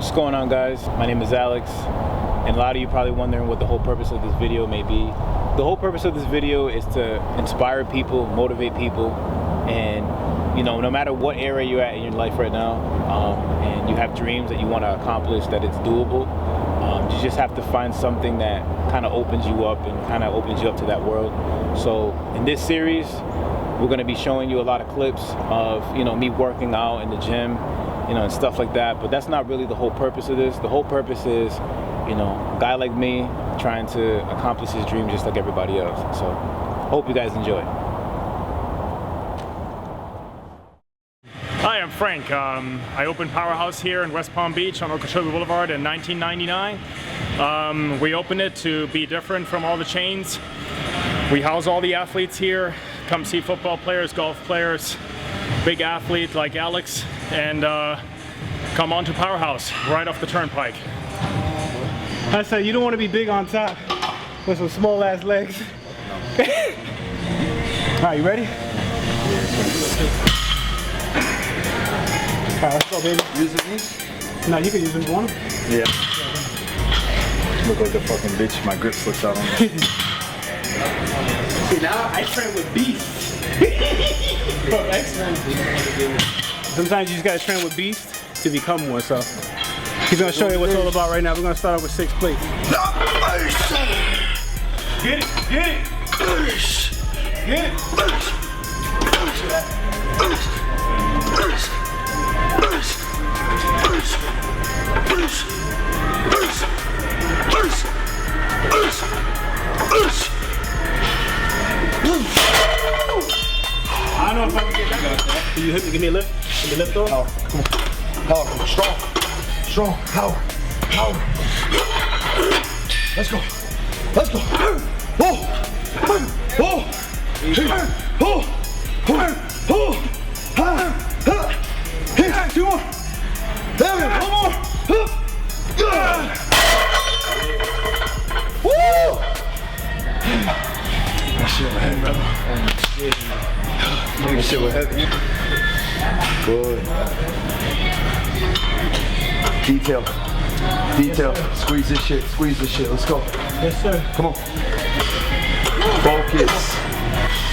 What's going on, guys? My name is Alex, and a lot of you probably wondering what the whole purpose of this video may be. The whole purpose of this video is to inspire people, motivate people, and no matter what area you're at in your life right now, and you have dreams that you want to accomplish, that it's doable, you just have to find something that kind of opens you up and kind of opens you up to that world. So in this series, we're going to be showing you a lot of clips of me working out in the gym, and stuff like that. But that's not really the whole purpose of this. The whole purpose is, a guy like me trying to accomplish his dream just like everybody else. So hope you guys enjoy. Hi, I'm Frank. I opened Powerhouse here in West Palm Beach on Okeechobee Boulevard in 1999. We opened it to be different from all the chains. We house all the athletes here. Come see football players, golf players, big athletes like Alex, and come on to Powerhouse right off the turnpike. I said you don't want to be big on top with some small ass legs. Alright, you ready? Alright, let's go, baby. Using these? No, you can use them if you want them. Yeah. Look like a fucking bitch. My grip slips out on me. See, now I train with beasts. Sometimes you just gotta train with beasts to become one. So he's gonna show you what it's all about right now. We're gonna start off with 6 plates. Get it, get it, get it. I don't know if I can get that. Can you hit me? Give me a lift. Give me a lift though. Power, come on. Power, come on. Strong. Strong. Power. Power. Let's go. Let's go. Whoa. Whoa. Whoa. Whoa. Whoa. Hit. 2 more. There we go. 1 more. Woo. That shit was heavy, brother. That shit was heavy. Good. Detail. Detail. Squeeze this shit. Squeeze this shit. Let's go. Yes, sir. Come on. Focus.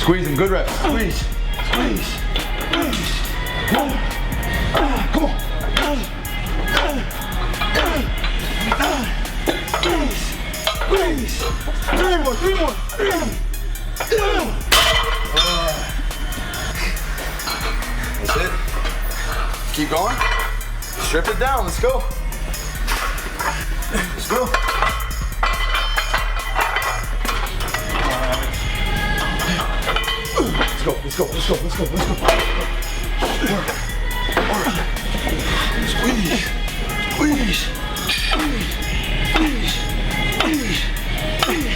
Squeeze him. Good reps. Squeeze. Squeeze. Squeeze. Come on. Come on. Squeeze. 3 more. 3 more. That's it. Keep going. Strip it down. Let's go. Let's go. Let's go. Let's go. Let's go. Let's go. Let's go. Work. Work. Squeeze. Squeeze. Squeeze. Squeeze. Squeeze.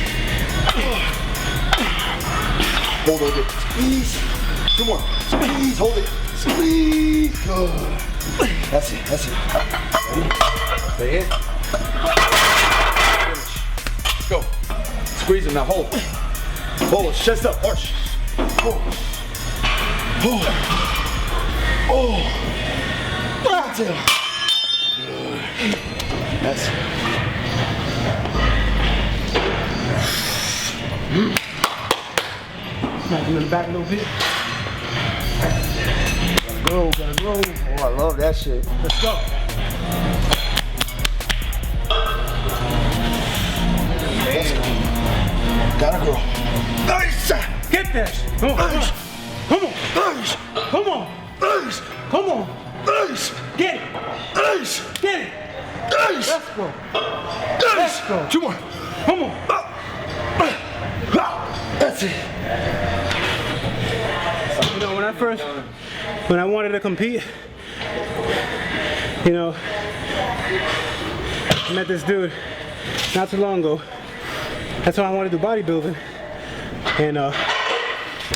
Hold it. Squeeze. 2 more. Squeeze. Hold it. Squeeze. Good. That's it. That's it. Ready? Stay in. Finish. Let's go. Squeeze him now. Hold. Hold. Chest up. Arch. Oh. Oh. Oh. That's it. Good. That's it. Smack him in the back a little bit. Gotta go. Gotta go. Oh, I love that shit. Let's go. Gotta go. Nice. Get that. Come on. Nice. Come on. Nice. Come on. Nice. Come on. Nice. Get it. Nice. Get it. Nice. Let's go. Nice. Let's go. 2 more. Come on. That's it. When I wanted to compete, I met this dude not too long ago. That's why I wanted to do bodybuilding. And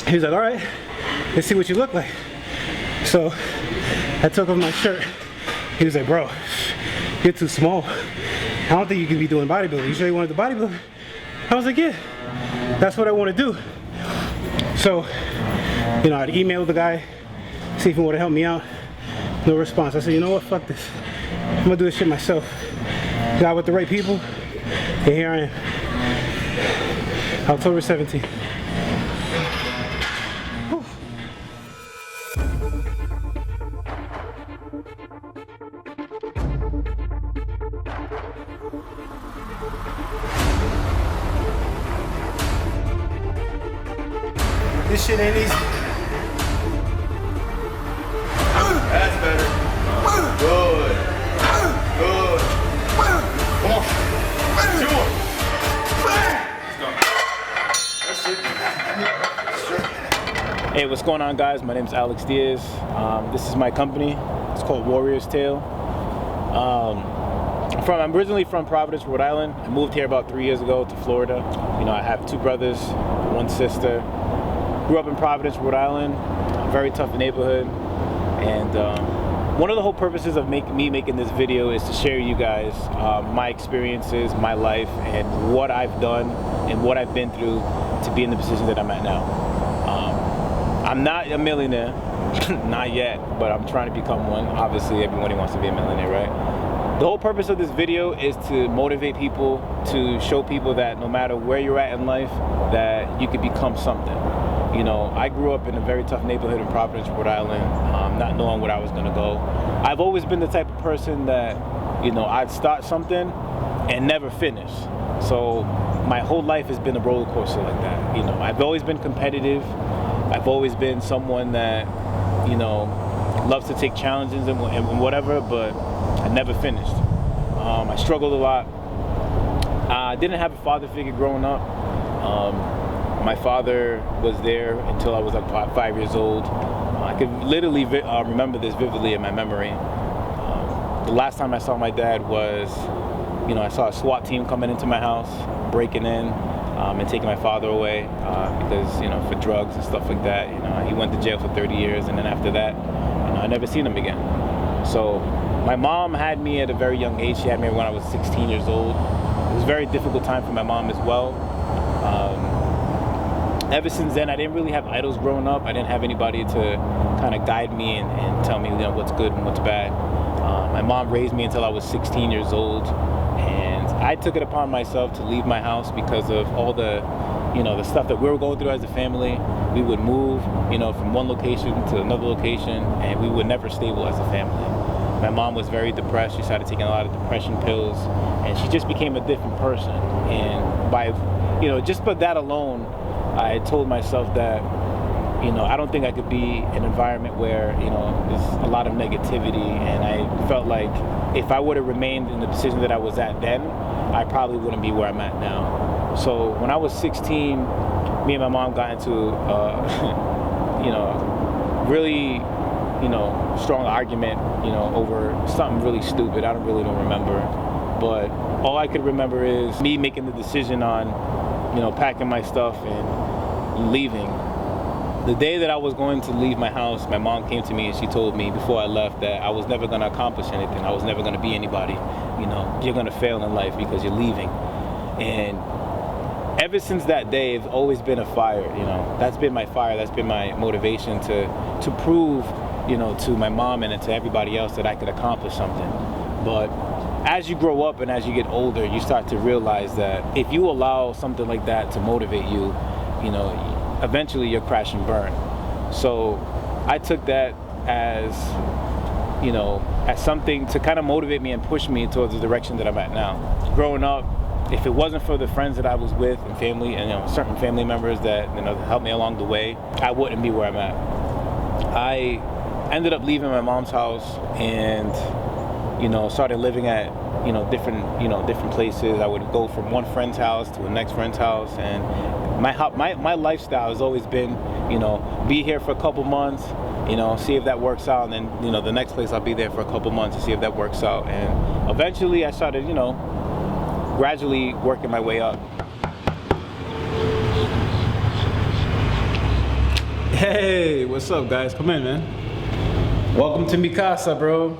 he was like, all right, let's see what you look like. So I took off my shirt. He was like, bro, you're too small. I don't think you can be doing bodybuilding. You sure you want to do bodybuilding? I was like, yeah, that's what I want to do. So, I'd email the guy, see if he would help me out. No response. I said, you know what, fuck this. I'm gonna do this shit myself. Got with the right people, and here I am. October 17th. This shit ain't easy. That's better. Good. Good. Come on. 2 more. Let's go. That's it. Hey, what's going on, guys? My name is Alex Diaz. This is my company. It's called Warrior's Tale. I'm originally from Providence, Rhode Island. I moved here about 3 years ago to Florida. You know, I have 2 brothers, 1 sister. Grew up in Providence, Rhode Island. Very tough neighborhood. And one of the whole purposes of me making this video is to share you guys my experiences, my life, and what I've done and what I've been through to be in the position that I'm at now. I'm not a millionaire, not yet, but I'm trying to become one. Obviously, everybody wants to be a millionaire, right? The whole purpose of this video is to motivate people, to show people that no matter where you're at in life, that you could become something. You know, I grew up in a very tough neighborhood in Providence, Rhode Island, not knowing where I was gonna go. I've always been the type of person that, you know, I'd start something and never finish. So my whole life has been a roller coaster like that. You know, I've always been competitive. I've always been someone that, you know, loves to take challenges and whatever, but I never finished. I struggled a lot. I didn't have a father figure growing up. My father was there until I was like 5 years old. I could literally remember this vividly in my memory. The last time I saw my dad was, you know, I saw a SWAT team coming into my house, breaking in and taking my father away because, you know, for drugs and stuff like that. You know, he went to jail for 30 years, and then after that, you know, I never seen him again. So my mom had me at a very young age. She had me when I was 16 years old. It was a very difficult time for my mom as well. Ever since then, I didn't really have idols growing up. I didn't have anybody to kind of guide me and tell me, you know, what's good and what's bad. My mom raised me until I was 16 years old, and I took it upon myself to leave my house because of all the, you know, the stuff that we were going through as a family. We would move, you know, from one location to another location, and we were never stable as a family. My mom was very depressed. She started taking a lot of depression pills, and she just became a different person. And by, you know, just by that alone, I told myself that, you know, I don't think I could be in an environment where, you know, there's a lot of negativity, and I felt like if I would have remained in the position that I was at then, I probably wouldn't be where I'm at now. So when I was 16, me and my mom got into, you know, really, you know, strong argument, you know, over something really stupid. I don't remember, but all I could remember is me making the decision on, you know, packing my stuff and leaving. The day that I was going to leave my house, my mom came to me and she told me before I left that I was never going to accomplish anything. I was never going to be anybody. You know, you're going to fail in life because you're leaving. And ever since that day, it's always been a fire. You know, that's been my fire. That's been my motivation to prove, you know, to my mom and to everybody else that I could accomplish something. But as you grow up and as you get older, you start to realize that if you allow something like that to motivate you, you know, eventually you'll crash and burn. So I took that as, you know, as something to kind of motivate me and push me towards the direction that I'm at now. Growing up, if it wasn't for the friends that I was with and family and, you know, certain family members that, you know, helped me along the way, I wouldn't be where I'm at. I ended up leaving my mom's house and, you know, started living at, you know, different places. I would go from one friend's house to the next friend's house, and my lifestyle has always been, you know, be here for a couple months, you know, see if that works out, and then, you know, the next place I'll be there for a couple months to see if that works out. And eventually I started, you know, gradually working my way up. Hey, what's up, guys? Come in, man. Welcome to Mikasa, bro.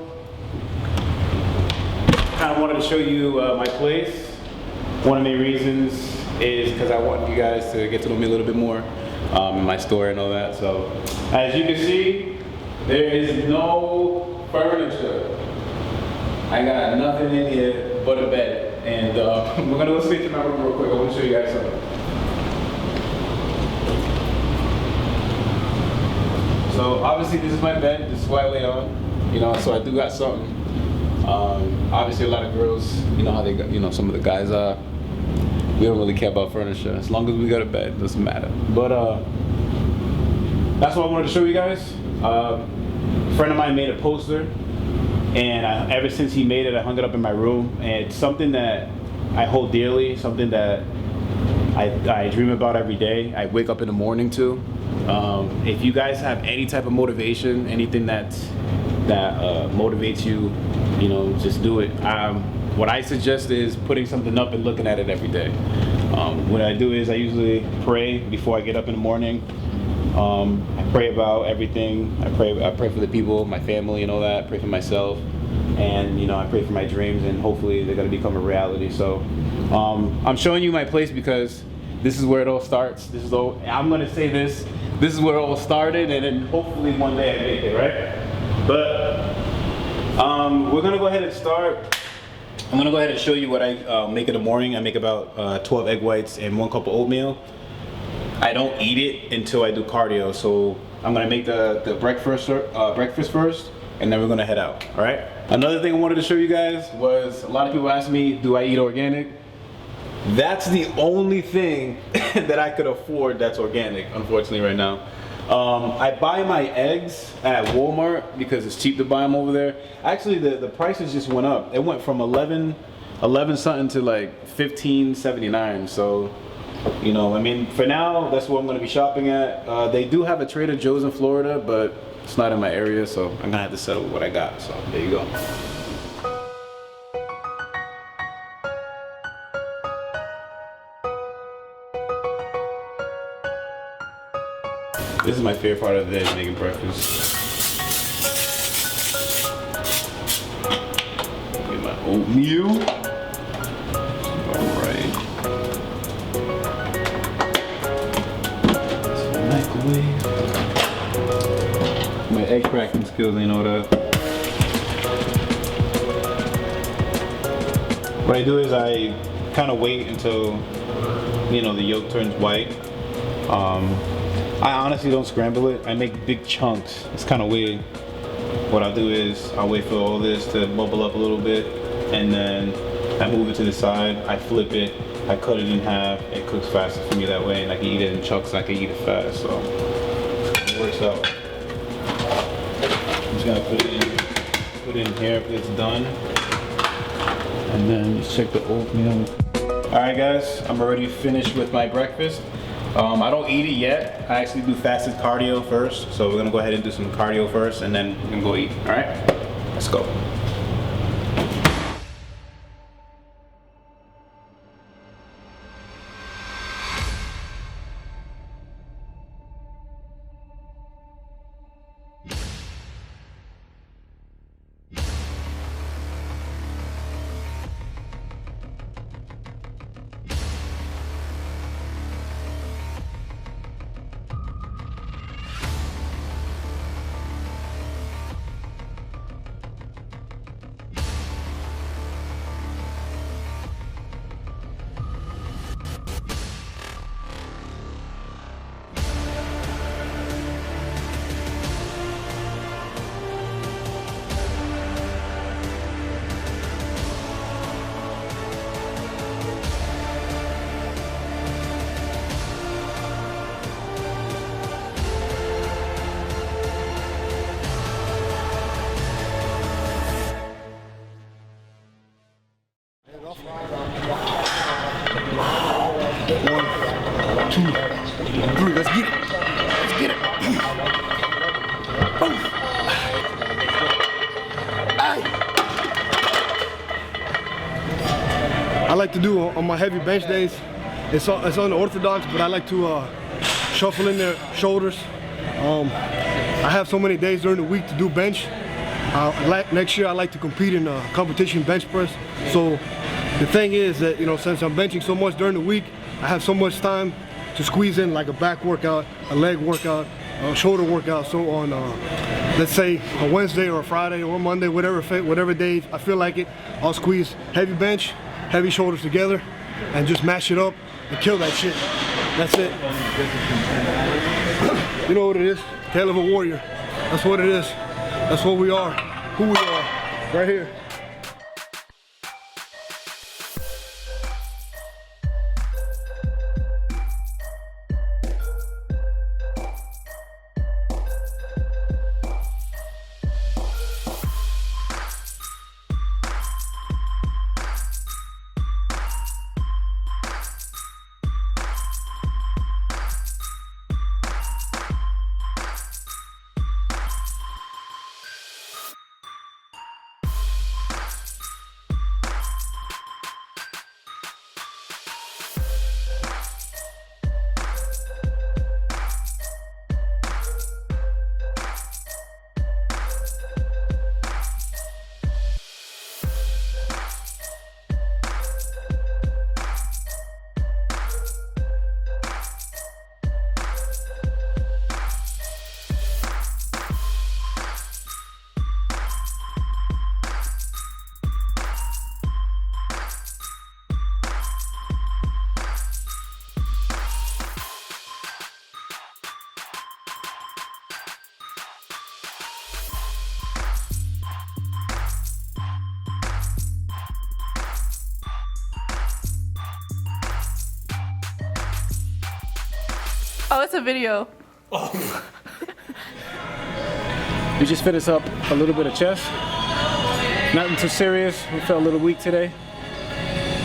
Kind of wanted to show you my place. One of the main reasons is because I want you guys to get to know me a little bit more, my story and all that. So, as you can see, there is no furniture. I got nothing in here but a bed, and we're gonna go straight to my room real quick. I want to show you guys something. So obviously this is my bed. This is what I lay on. You know, so I do got something. Obviously a lot of girls, you know how they got, you know, some of the guys are. We don't really care about furniture. As long as we got a bed, it doesn't matter. But that's what I wanted to show you guys. A friend of mine made a poster, and ever since he made it, I hung it up in my room. And it's something that I hold dearly, something that I dream about every day. I wake up in the morning to. If you guys have any type of motivation, anything that motivates you, you know, just do it. What I suggest is putting something up and looking at it every day. What I do is I usually pray before I get up in the morning. I pray about everything. I pray for the people, my family and all that. I pray for myself, and you know, I pray for my dreams, and hopefully they're gonna become a reality. So I'm showing you my place because this is where it all starts. This is all, I'm gonna say this. This is where it all started, and then hopefully one day I make it, right? But we're gonna go ahead and start. I'm gonna go ahead and show you what I make in the morning. I make about 12 egg whites and 1 cup of oatmeal. I don't eat it until I do cardio, so I'm gonna make the breakfast first, and then we're gonna head out, all right? Another thing I wanted to show you guys was, a lot of people ask me, do I eat organic? That's the only thing that I could afford that's organic, unfortunately, right now. I buy my eggs at Walmart because it's cheap to buy them over there. Actually, the prices just went up. It went from 11 something to like 15.79. So, you know, I mean, for now, that's what I'm going to be shopping at. They do have a Trader Joe's in Florida, but it's not in my area, so I'm going to have to settle with what I got. So there you go. This is my favorite part of the day, making breakfast. Get my oatmeal. Alright. Microwave. My egg cracking skills ain't all that. What I do is I kind of wait until, you know, the yolk turns white. I honestly don't scramble it. I make big chunks. It's kind of weird. What I'll do is I'll wait for all this to bubble up a little bit, and then I move it to the side. I flip it. I cut it in half. It cooks faster for me that way, and I can eat it in chunks. I can eat it fast, so it works out. I'm just gonna put it in here if it's done, and then just check the oatmeal. All right, guys, I'm already finished with my breakfast. I don't eat it yet. I actually do fasted cardio first. So we're gonna go ahead and do some cardio first, and then we're gonna go eat, all right? Let's go. I like to do on my heavy bench days. It's unorthodox, but I like to shuffle in their shoulders. I have so many days during the week to do bench. Next year I like to compete in a competition bench press. So the thing is that, you know, since I'm benching so much during the week, I have so much time to squeeze in like a back workout, a leg workout, shoulder workout. So on, let's say a Wednesday or a Friday or a Monday, whatever day I feel like it, I'll squeeze heavy bench, heavy shoulders together, and just mash it up and kill that shit. That's it. You know what it is? Tale of a warrior. That's what it is. That's what we are. Who we are. Right here. Oh, it's a video. We just finished up a little bit of chest. Nothing too serious. We felt a little weak today.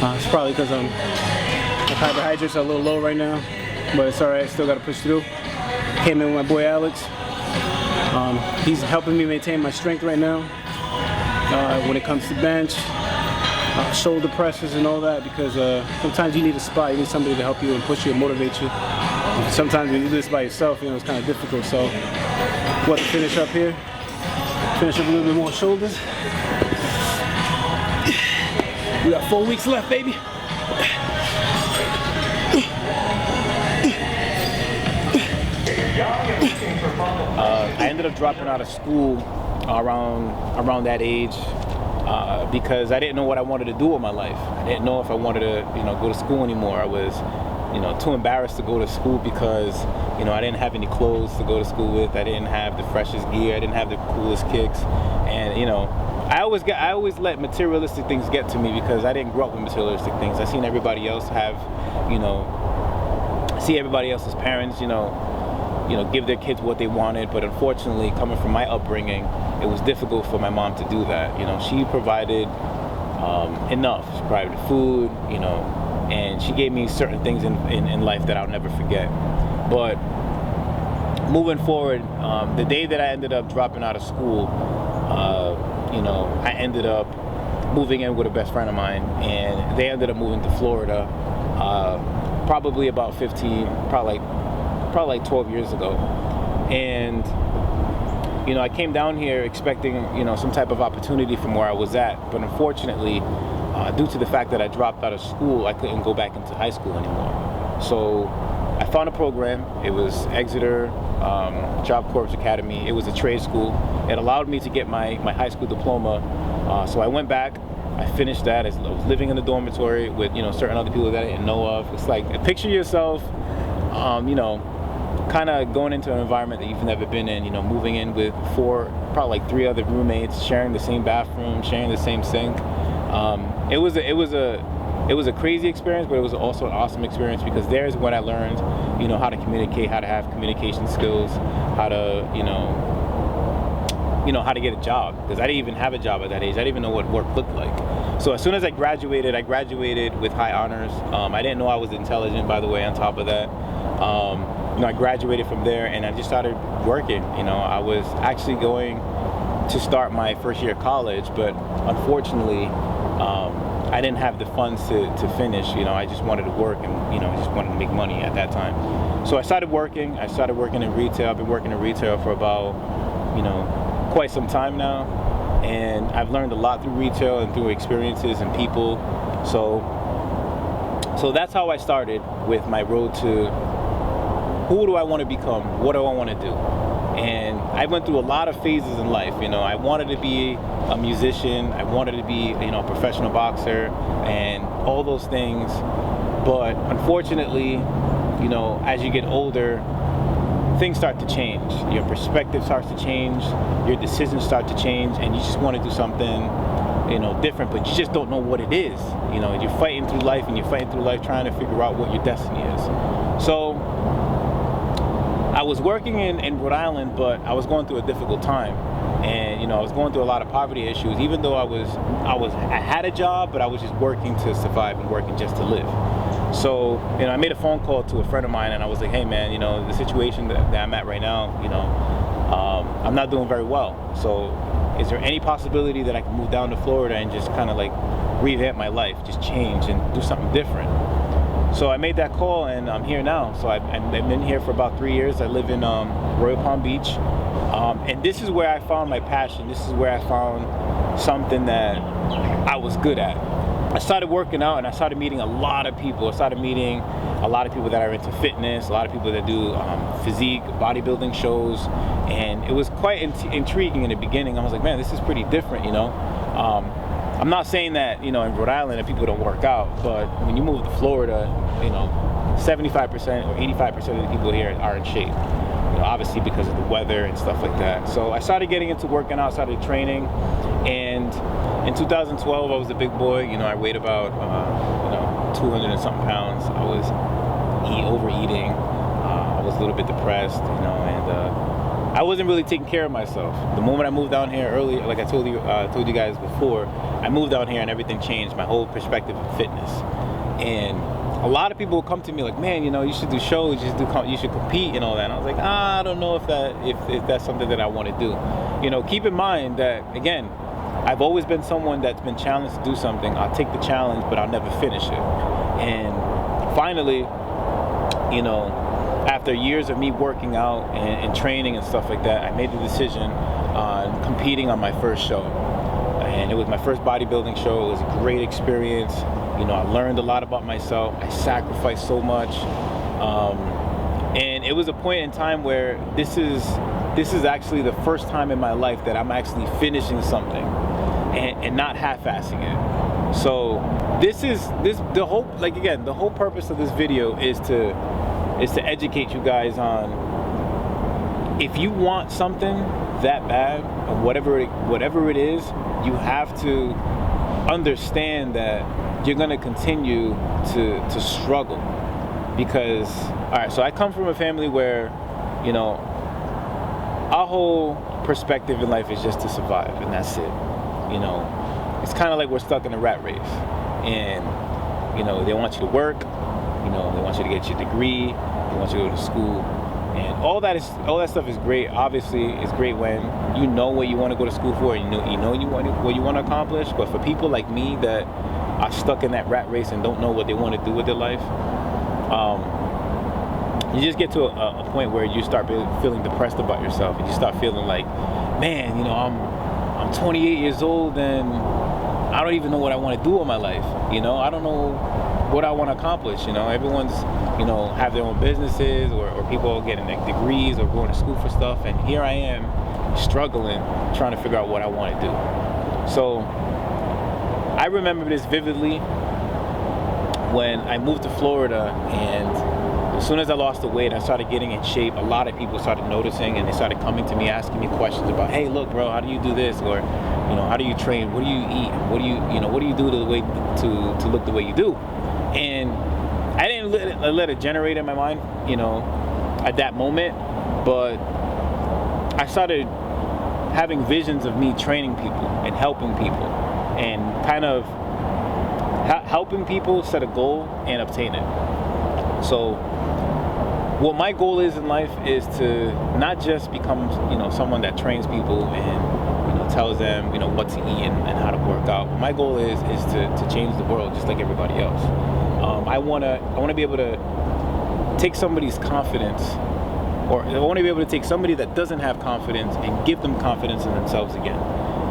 It's probably because my carbohydrates are a little low right now, but it's all right. Still got to push through. Came in with my boy Alex. He's helping me maintain my strength right now when it comes to bench, shoulder presses, and all that. Because sometimes you need a spot. You need somebody to help you and push you and motivate you. Sometimes when you do this by yourself, it's kind of difficult. So, what to finish up here? Finish up a little bit more shoulders. We got 4 weeks left, baby. I ended up dropping out of school around that age because I didn't know what I wanted to do with my life. I didn't know if I wanted to, go to school anymore. I was, too embarrassed to go to school because, I didn't have any clothes to go to school with. I didn't have the freshest gear. I didn't have the coolest kicks, and I always let materialistic things get to me because I didn't grow up with materialistic things. I seen everybody else have, see everybody else's parents, give their kids what they wanted, but unfortunately, coming from my upbringing, it was difficult for my mom to do that. She provided enough. She provided food, and she gave me certain things in life that I'll never forget. But moving forward, the day that I ended up dropping out of school, I ended up moving in with a best friend of mine, and they ended up moving to Florida probably about 12 years ago. And I came down here expecting some type of opportunity from where I was at, but unfortunately, due to the fact that I dropped out of school, I couldn't go back into high school anymore. So I found a program. It was Exeter Job Corps Academy. It was a trade school. It allowed me to get my high school diploma. So I went back. I finished that. I was living in the dormitory with certain other people that I didn't know of. It's like, picture yourself, kind of going into an environment that you've never been in. Moving in with probably 3 other roommates, sharing the same bathroom, sharing the same sink. It was a crazy experience, but it was also an awesome experience because there's when I learned, how to communicate, how to have communication skills, how to, how to get a job, because I didn't even have a job at that age. I didn't even know what work looked like. So as soon as I graduated with high honors. I didn't know I was intelligent, by the way, on top of that. I graduated from there and I just started working. I was actually going to start my first year of college, but unfortunately, I didn't have the funds to finish. I just wanted to work and, I just wanted to make money at that time. So I started working. In retail. I've been working in retail for about, quite some time now. And I've learned a lot through retail and through experiences and people. So that's how I started with my road to who do I want to become? What do I want to do? And I went through a lot of phases in life. You know, I wanted to be a musician. I wanted to be, you know, a professional boxer and all those things. But unfortunately, you know, as you get older, things start to change. Your perspective starts to change. Your decisions start to change, and you just want to do something, you know, different, but you just don't know what it is. You know, you're fighting through life, and you're fighting through life trying to figure out what your destiny is. So I was working in Rhode Island, but I was going through a difficult time, and you know, I was going through a lot of poverty issues. Even though I had a job, but I was just working to survive and working just to live. So, you know, I made a phone call to a friend of mine, and I was like, hey man, you know, the situation that I'm at right now, you know, I'm not doing very well. So is there any possibility that I can move down to Florida and just kind of like revamp my life, just change and do something different? So I made that call, and I'm here now. So I've been here for about 3 years. I live in Royal Palm Beach. And this is where I found my passion. This is where I found something that I was good at. I started working out, and I started meeting a lot of people. I started meeting a lot of people that are into fitness, a lot of people that do physique, bodybuilding shows, and it was quite intriguing in the beginning. I was like, man, this is pretty different, you know. I'm not saying that, you know, in Rhode Island that people don't work out, but when you move to Florida, you know, 75% or 85% of the people here are in shape. You know, obviously because of the weather and stuff like that. So I started getting into working out, started training, and in 2012 I was a big boy. You know, I weighed about you know, 200 and something pounds. I was overeating. I was a little bit depressed, you know, and I wasn't really taking care of myself. The moment I moved down here early, like I told you guys before, I moved down here and everything changed. My whole perspective of fitness. And a lot of people would come to me like, man, you know, you should do shows, you should compete and all that. And I was like, I don't know if that's something that I want to do. You know, keep in mind that, again, I've always been someone that's been challenged to do something. I'll take the challenge, but I'll never finish it. And finally, you know, after years of me working out and training and stuff like that, I made the decision on competing on my first show. And it was my first bodybuilding show. It was a great experience. You know, I learned a lot about myself. I sacrificed so much. And it was a point in time where this is actually the first time in my life that I'm actually finishing something and not half-assing it. So the whole purpose of this video is to educate you guys on, if you want something that bad, or whatever it is, you have to understand that you're going to continue to struggle. Because, all right, so I come from a family where, you know, our whole perspective in life is just to survive, and that's it. You know, it's kind of like we're stuck in a rat race, and, you know, they want you to work, you know, they want you to get your degree, they want you to go to school, and all that stuff is great. Obviously, it's great when you know what you want to go to school for, and you know what you want to accomplish. But for people like me that are stuck in that rat race and don't know what they want to do with their life, you just get to a point where you start feeling depressed about yourself, and you start feeling like, man, you know, I'm 28 years old and I don't even know what I want to do with my life. You know, I don't know what I want to accomplish. You know, everyone's, you know, have their own businesses, or people getting their degrees or going to school for stuff, and here I am struggling, trying to figure out what I want to do. So I remember this vividly when I moved to Florida, and as soon as I lost the weight, I started getting in shape. A lot of people started noticing, and they started coming to me, asking me questions about, hey, look, bro, how do you do this? Or, you know, how do you train? What do you eat? What do you do to look the way you do? And I didn't let it generate in my mind, you know, at that moment, but I started having visions of me training people and helping people, and kind of helping people set a goal and obtain it. So what my goal is in life is to not just become, you know, someone that trains people and, you know, tells them, you know, what to eat and how to work out. My goal is to change the world just like everybody else. I want to be able to take somebody's confidence, or I want to be able to take somebody that doesn't have confidence and give them confidence in themselves again.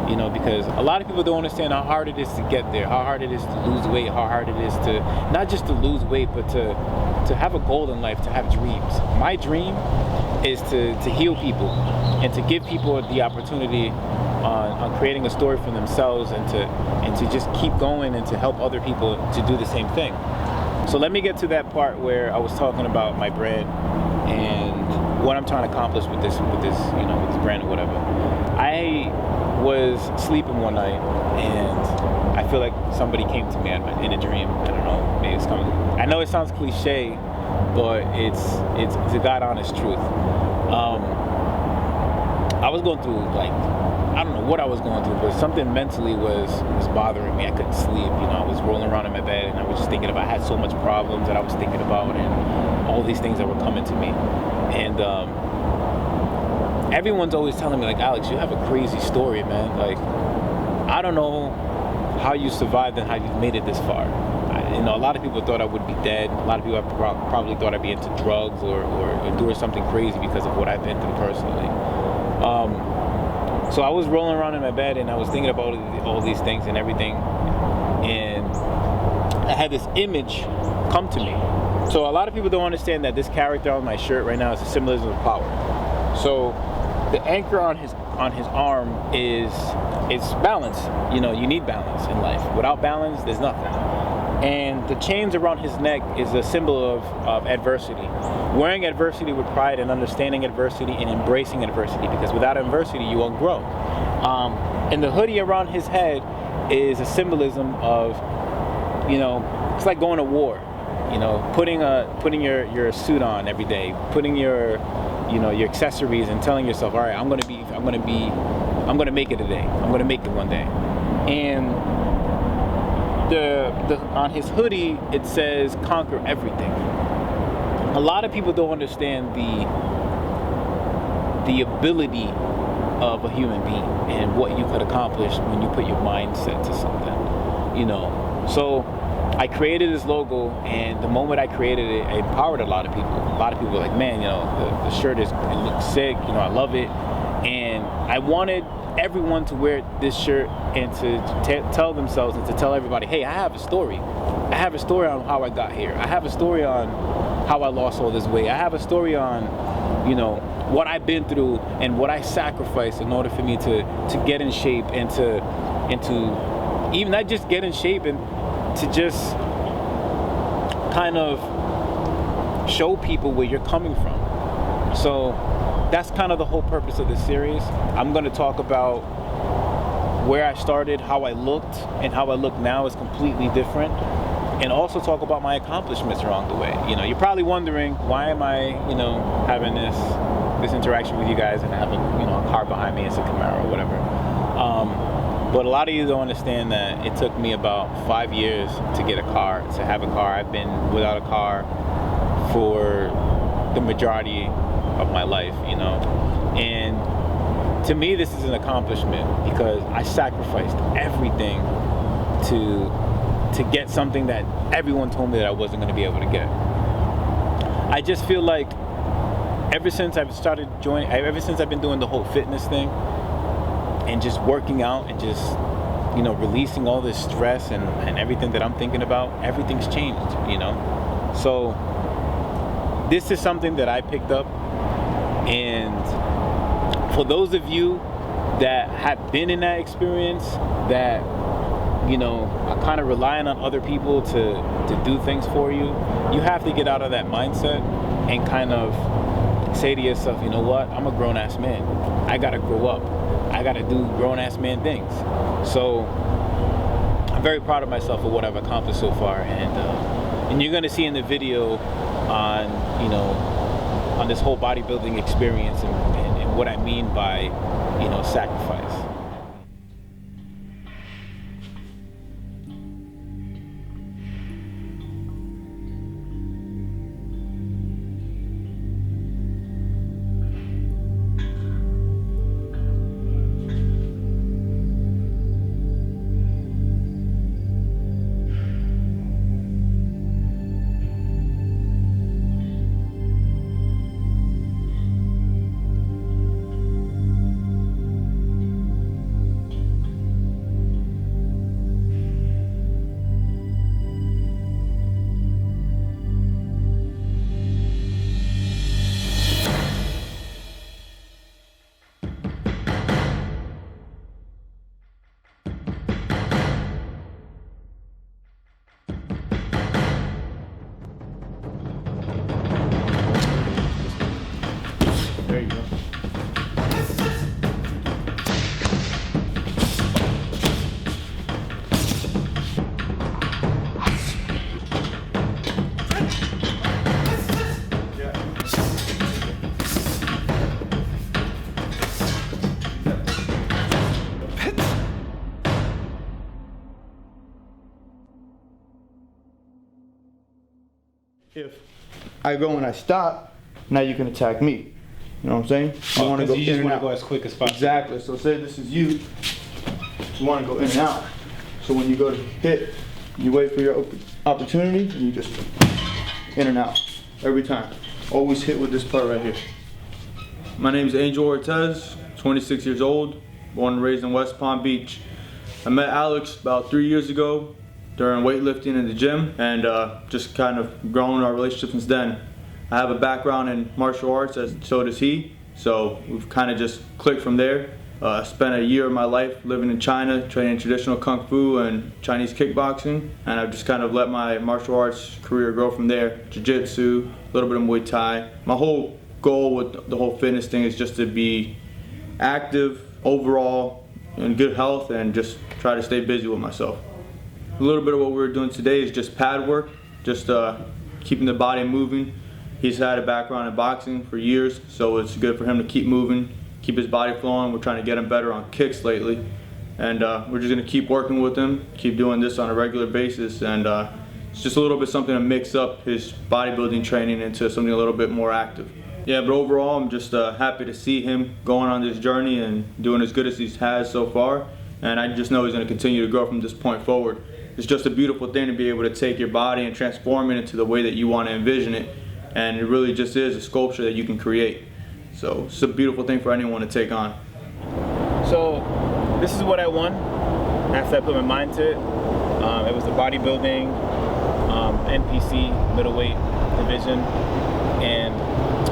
You know, because a lot of people don't understand how hard it is to get there, how hard it is to lose weight, how hard it is to not just to lose weight, but to have a goal in life, to have dreams. My dream is to heal people and to give people the opportunity on creating a story for themselves, and to just keep going and to help other people to do the same thing. So let me get to that part where I was talking about my brand and what I'm trying to accomplish with this brand or whatever. I was sleeping one night and I feel like somebody came to me in a dream. I don't know, maybe it's coming. I know it sounds cliche, but it's a God honest truth. I was going through, like, I don't know what I was going through, but something mentally was bothering me. I couldn't sleep, you know. I was rolling around in my bed and I was just thinking about, I had so much problems that I was thinking about and all these things that were coming to me. And everyone's always telling me, like, Alex, you have a crazy story, man. Like, I don't know how you survived and how you made it this far. You know, a lot of people thought I would be dead. A lot of people probably thought I'd be into drugs or doing something crazy because of what I've been through personally. So I was rolling around in my bed and I was thinking about all these things and everything, and I had this image come to me. So a lot of people don't understand that this character on my shirt right now is a symbolism of power. So the anchor on his arm is balance. You know, you need balance in life. Without balance, there's nothing. And the chains around his neck is a symbol of adversity. Wearing adversity with pride and understanding adversity and embracing adversity, because without adversity, you won't grow. And the hoodie around his head is a symbolism of, you know, it's like going to war. You know, putting your suit on every day, putting your accessories and telling yourself, all right, I'm gonna make it today. I'm gonna make it one day. And on his hoodie it says conquer everything. A lot of people don't understand the ability of a human being and what you could accomplish when you put your mindset to something, you know. So I created this logo, and the moment I created it, I empowered a lot of people. A lot of people were like, man, you know, the shirt it looks sick, you know, I love it. And I wanted everyone to wear this shirt and to tell themselves and to tell everybody, hey, I have a story. I have a story on how I got here. I have a story on how I lost all this weight. I have a story on, you know, what I've been through and what I sacrificed in order for me to get in shape and to even not just get in shape and to just kind of show people where you're coming from. So that's kind of the whole purpose of this series. I'm going to talk about where I started, how I looked, and how I look now is completely different. And also talk about my accomplishments along the way. You know, you're probably wondering, why am I, you know, having this interaction with you guys and I have a car behind me, it's a Camaro or whatever. But a lot of you don't understand that it took me about 5 years to get a car, to have a car. I've been without a car for the majority of my life, you know. And to me, this is an accomplishment because I sacrificed everything to get something that everyone told me that I wasn't going to be able to get. I just feel like ever since I've been doing the whole fitness thing and just working out and just, you know, releasing all this stress and everything that I'm thinking about, everything's changed, you know. So this is something that I picked up, and for those of you that have been in that experience, that, you know, are kind of relying on other people to do things for you, you have to get out of that mindset and kind of say to yourself, you know what, I'm a grown-ass man. I gotta grow up. I gotta do grown-ass man things. So I'm very proud of myself for what I've accomplished so far, and you're gonna see in the video on, you know, on this whole bodybuilding experience and what I mean by, you know, sacrifice. If I go and I stop, now you can attack me. You know what I'm saying? Oh, want to go you just in and want to out. go as quick as possible. Exactly. So say this is you. You want to go in and out. So when you go to hit, you wait for your opportunity and you just in and out every time. Always hit with this part right here. My name is Angel Ortez, 26 years old, born and raised in West Palm Beach. I met Alex about 3 years ago during weightlifting in the gym, and just kind of grown our relationship since then. I have a background in martial arts, as so does he, so we've kind of just clicked from there. I spent a year of my life living in China, training traditional Kung Fu and Chinese kickboxing, and I've just kind of let my martial arts career grow from there. Jiu-Jitsu, a little bit of Muay Thai. My whole goal with the whole fitness thing is just to be active overall, in good health, and just try to stay busy with myself. A little bit of what we're doing today is just pad work, just keeping the body moving. He's had a background in boxing for years, so it's good for him to keep moving, keep his body flowing. We're trying to get him better on kicks lately, and we're just going to keep working with him, keep doing this on a regular basis, and it's just a little bit something to mix up his bodybuilding training into something a little bit more active. Yeah, but overall I'm just happy to see him going on this journey and doing as good as he has so far, and I just know he's going to continue to grow from this point forward. It's just a beautiful thing to be able to take your body and transform it into the way that you want to envision it, and it really just is a sculpture that you can create. So it's a beautiful thing for anyone to take on. So this is what I won after I put my mind to it. It was the bodybuilding NPC middleweight division, and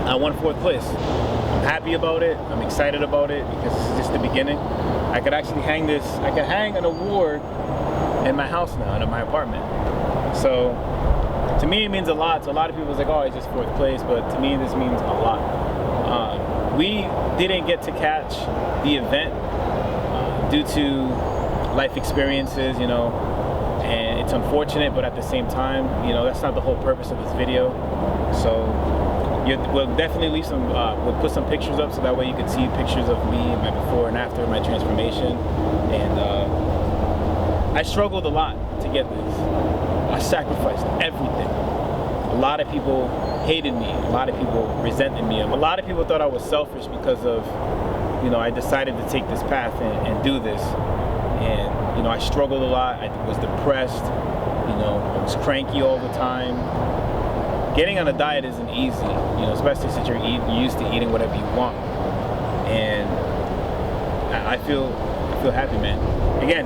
I won 4th place. I'm happy about it. I'm excited about it because this is just the beginning. I could actually hang this. I could hang an award in my house now, in my apartment. So to me, it means a lot. So a lot of people are like, "Oh, it's just 4th place," but to me, this means a lot. We didn't get to catch the event due to life experiences, you know, and it's unfortunate, but at the same time, you know, that's not the whole purpose of this video. So we'll definitely leave some, we'll put some pictures up so that way you can see pictures of me, my before and after, my transformation. And I struggled a lot to get this. I sacrificed everything. A lot of people hated me. A lot of people resented me. A lot of people thought I was selfish because of, you know, I decided to take this path and do this. And, you know, I struggled a lot. I was depressed. You know, I was cranky all the time. Getting on a diet isn't easy, you know, especially since you're used to eating whatever you want. And I feel happy, man. Again,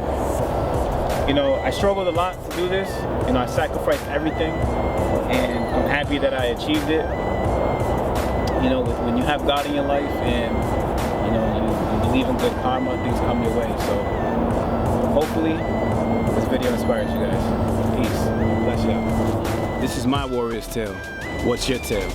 you know, I struggled a lot to do this. You know, I sacrificed everything, and I'm happy that I achieved it. You know, when you have God in your life and, you know, you believe in good karma, things come your way. So hopefully this video inspires you guys. Peace. Bless you. This is my warrior's tale. What's your tale?